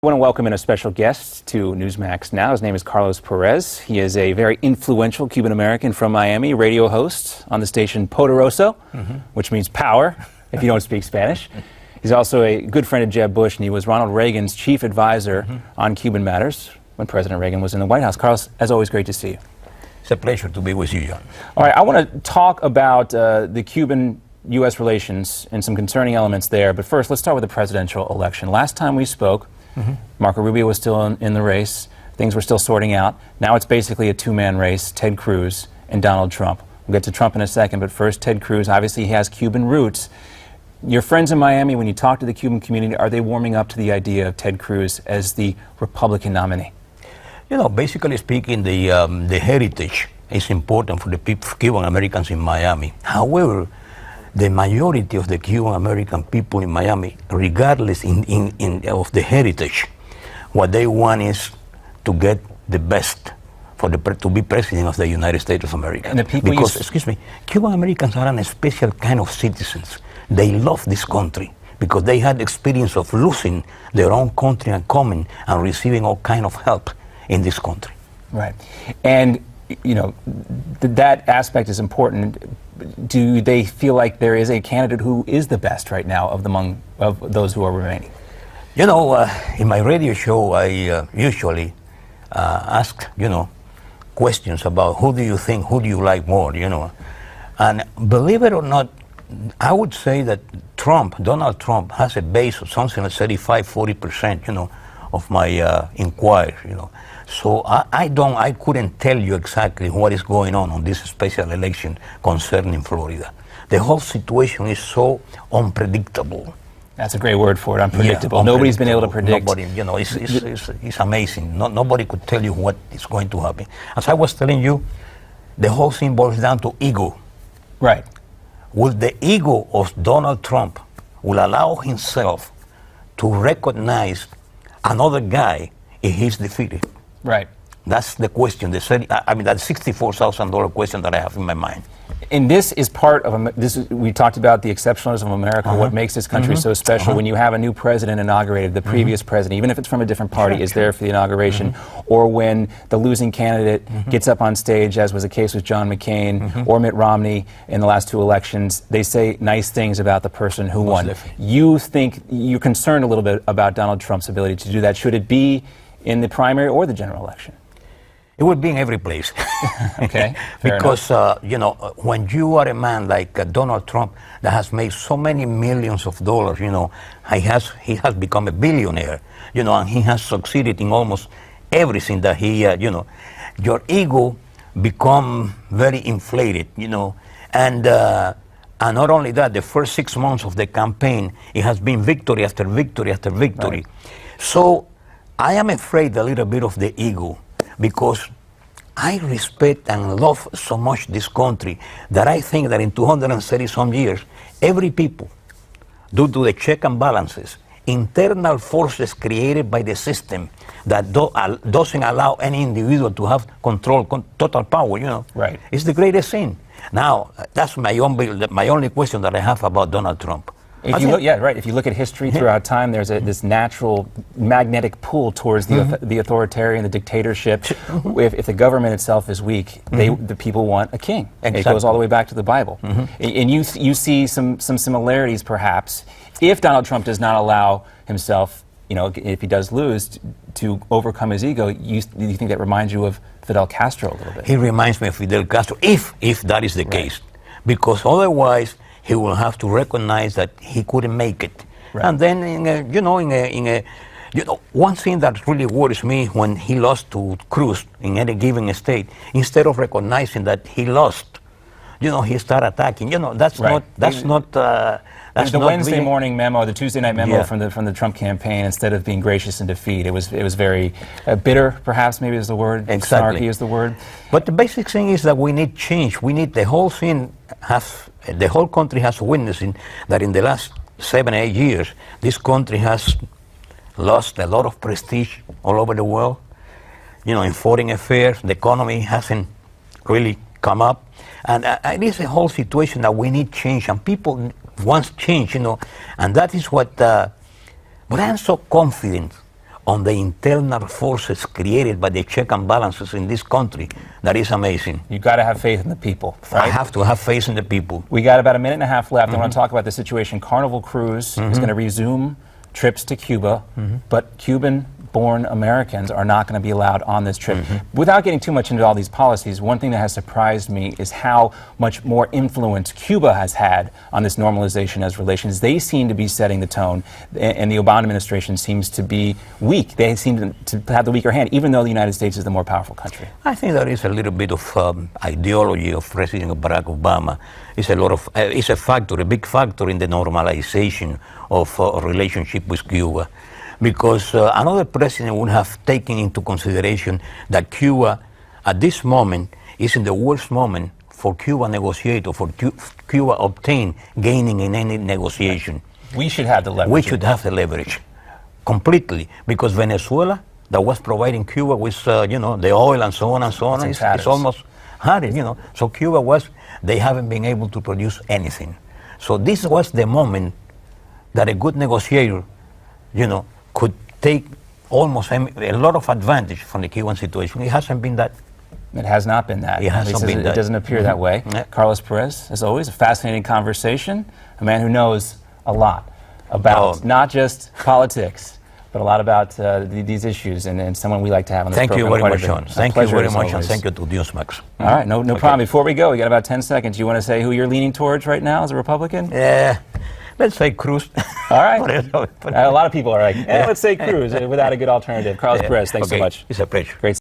I want to welcome in a special guest to Newsmax Now. His name is Carlos Perez. He is a very influential Cuban American from Miami, radio host on the station Poderosa, which means power, if you don't speak Spanish. He's also a good friend of Jeb Bush, and he was Ronald Reagan's chief advisor on Cuban matters when President Reagan was in the White House. Carlos, as always, great to see you. It's a pleasure to be with you, John. All right, I want to talk about the Cuban-U.S. relations and some concerning elements there. But first, let's start with the presidential election. Last time we spoke, Marco Rubio was still in the race. Things were still sorting out. Now it's basically a two-man race, Ted Cruz and Donald Trump. We'll get to Trump in a second, but first, Ted Cruz. Obviously, he has Cuban roots. Your friends in Miami, when you talk to the Cuban community, are they warming up to the idea of Ted Cruz as the Republican nominee? You know, basically speaking, the heritage is important for the Cuban Americans in Miami. However, the majority of the Cuban American people in Miami, regardless of the heritage, what they want is to get the best to be president of the United States of America. And the people excuse me, Cuban Americans are a special kind of citizens. They love this country because they had experience of losing their own country and coming and receiving all kind of help in this country. Right. And, you know, that aspect is important. Do they feel like there is a candidate who is the best right now among those who are remaining? You know, in my radio show, I usually ask, questions about who do you think, who do you like more, And believe it or not, I would say that Donald Trump, has a base of something like 35–40%, of my inquiry, So I couldn't tell you exactly what is going on this special election concerning Florida. The whole situation is so unpredictable. That's a great word for it, unpredictable. Yeah, Nobody's been able to predict. Nobody, it's amazing. Nobody could tell you what is going to happen. As I was telling you, the whole thing boils down to ego. Right. Will the ego of Donald Trump will allow himself to recognize another guy if he's defeated? Right. That's the question. That's $64,000 question that I have in my mind. And this is part of we talked about the exceptionalism of America, what makes this country so special. When you have a new president inaugurated, the previous president, even if it's from a different party, is there for the inauguration, or when the losing candidate gets up on stage, as was the case with John McCain or Mitt Romney in the last two elections, they say nice things about the person who won. You think you're concerned a little bit about Donald Trump's ability to do that. Should it be in the primary or the general election? It would be in every place. Okay. Because, when you are a man like Donald Trump that has made so many millions of dollars, he has become a billionaire, and he has succeeded in almost everything that he, your ego become very inflated, and not only that, the first 6 months of the campaign, it has been victory after victory after victory. Right. So I am afraid a little bit of the ego, because I respect and love so much this country that I think that in 230 some years, every people, due to the check and balances, internal forces created by the system that doesn't allow any individual to have control, total power, Right. It's the greatest thing. Now, that's my only question that I have about Donald Trump. If you look at history throughout time, there's this natural magnetic pull towards the authoritarian, the dictatorship. If the government itself is weak, the people want a king. Exactly. It goes all the way back to the Bible. And you see some similarities, perhaps, if Donald Trump does not allow himself, if he does lose, to overcome his ego. You think that reminds you of Fidel Castro a little bit? He reminds me of Fidel Castro, if that is the case, because otherwise he will have to recognize that he couldn't make it. Right. And then, one thing that really worries me when he lost to Cruz in any given state, instead of recognizing that he lost, he started attacking. That's right. not. That's the not Wednesday really morning memo, the Tuesday night memo from the Trump campaign. Instead of being gracious in defeat, it was very bitter. Perhaps maybe is the word. Exactly. Snarky is the word. But the basic thing is that we need change. We need the whole thing. The whole country has witnessing that in the last 7-8 years, this country has lost a lot of prestige all over the world. In foreign affairs, the economy hasn't really come up. And it is a whole situation that we need change. And people want change, and that is what But I am so confident on the internal forces created by the check and balances in this country, that is amazing. You've got to have faith in the people, right? I have to have faith in the people. We got about a minute and a half left. I want to talk about the situation. Carnival Cruise is going to resume trips to Cuba, but Cuban-born Americans are not going to be allowed on this trip. Without getting too much into all these policies, one thing that has surprised me is how much more influence Cuba has had on this normalization as relations. They seem to be setting the tone, and the Obama administration seems to be weak. They seem to have the weaker hand, even though the United States is the more powerful country. I think there is a little bit of ideology of President Barack Obama. It's it's a factor, a big factor in the normalization of relationship with Cuba, because another president would have taken into consideration that Cuba, at this moment, is in the worst moment for Cuba negotiate or for Cuba obtain gaining in any negotiation. We should have the leverage. We should have the leverage completely, because Venezuela, that was providing Cuba with the oil and so on and so on, it's almost had it, So Cuba they haven't been able to produce anything. So this was the moment that a good negotiator, could take almost a lot of advantage from the Cuban situation. It hasn't been that. It has not been that. It hasn't been that. It doesn't appear that way. Yeah. Carlos Perez, as always, a fascinating conversation. A man who knows a lot about not just politics, but a lot about these issues, and someone we like to have on this program. Thank you very much, Sean. Thank you very much, and thank you to Newsmax. All right, no problem. Before we go, we got about 10 seconds. You want to say who you're leaning towards right now as a Republican? Yeah, let's say Cruz. All right. A lot of people are like, let's say Cruz, without a good alternative. Carlos Perez, thanks so much. It's a pleasure. Great.